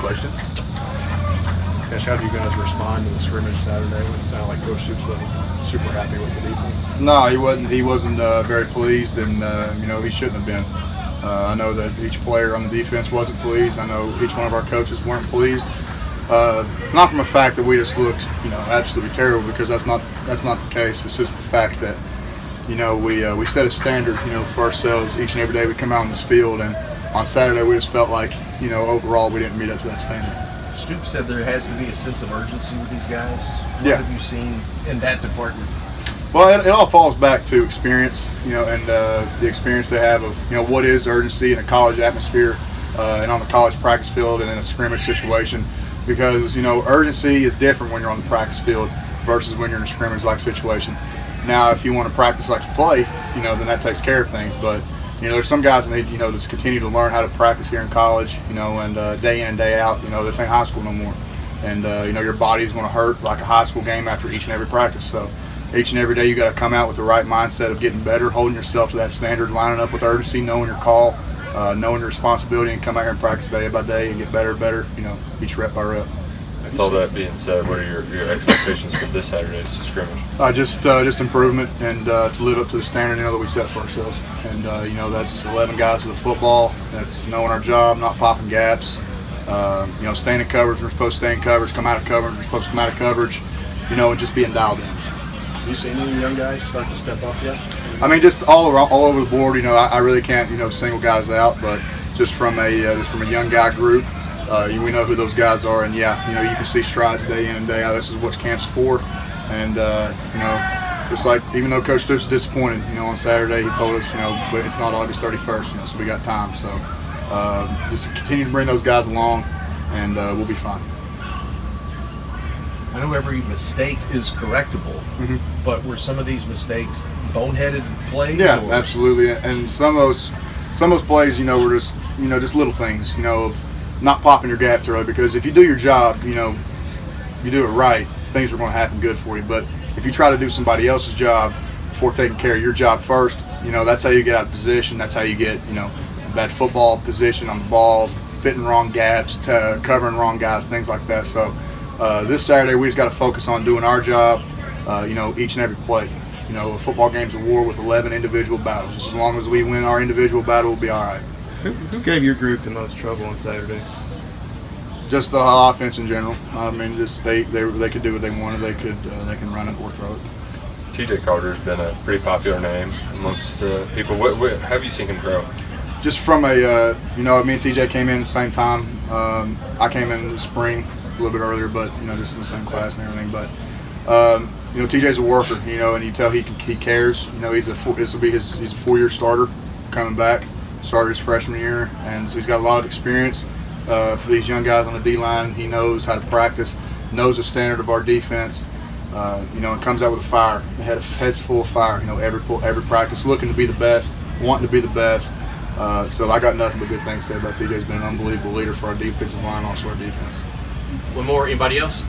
questions. Kash, how do you guys respond to the scrimmage Saturday? It sounded like Coach Stoops wasn't super happy with the defense. No, he wasn't. He wasn't very pleased, and he shouldn't have been. I know that each player on the defense wasn't pleased. I know each one of our coaches weren't pleased. Not from the fact that we just looked, absolutely terrible, because that's not the case. It's just the fact that, we set a standard, for ourselves each and every day we come out on this field, and on Saturday we just felt like, overall we didn't meet up to that standard. Stoops said there has to be a sense of urgency with these guys. Yeah. What have you seen in that department? Well, it all falls back to experience, and the experience they have of, what is urgency in a college atmosphere and on the college practice field and in a scrimmage situation. Because, urgency is different when you're on the practice field versus when you're in a scrimmage-like situation. Now, if you want to practice like you play, then that takes care of things. But, there's some guys that need, to continue to learn how to practice here in college, and day in and day out. This ain't high school no more. And, your body's going to hurt like a high school game after each and every practice. So each and every day you got to come out with the right mindset of getting better, holding yourself to that standard, lining up with urgency, knowing your call, knowing your responsibility, and come out here and practice day by day and get better and better, each rep by rep. With all that being said, what are your expectations for this Saturday's scrimmage? Just improvement and to live up to the standard that we set for ourselves. And that's 11 guys with a football. That's knowing our job, not popping gaps. Staying in coverage when we're supposed to stay in coverage, come out of coverage when we're supposed to come out of coverage. And just being dialed in. Have you seen any young guys start to step up yet? I mean, just all over the board. I really can't single guys out, but just from a young guy group. We know who those guys are, and you can see strides day in and day out. This is what camp's for, and it's like, even though Coach Stoops is disappointed, on Saturday he told us, but it's not August 31st, so we got time. So just continue to bring those guys along, and we'll be fine. I know every mistake is correctable, but were some of these mistakes boneheaded plays? Yeah, or? Absolutely. And some of those plays, were just little things, of not popping your gap too early, because if you do your job, you do it right, things are going to happen good for you. But if you try to do somebody else's job before taking care of your job first, that's how you get out of position. That's how you get, bad football position on the ball, fitting wrong gaps, covering wrong guys, things like that. So this Saturday we just got to focus on doing our job, each and every play. A football game's a war with 11 individual battles. Just as long as we win our individual battle, we'll be all right. Who gave your group the most trouble on Saturday? Just the offense in general. I mean, just they could do what they wanted. They can run it or throw it. TJ Carter's been a pretty popular name amongst people. What have you seen him grow? Just from me and TJ came in at the same time. I came in the spring a little bit earlier, but just in the same class and everything. But TJ's a worker. And you tell he cares. This will be he's a 4-year starter coming back. Started his freshman year, and so he's got a lot of experience for these young guys on the D-line. He knows how to practice, knows the standard of our defense, and comes out with a fire, heads full of fire. Every practice, looking to be the best, wanting to be the best. So I got nothing but good things to say about TJ. He's been an unbelievable leader for our defensive line, also our defense. One more, anybody else?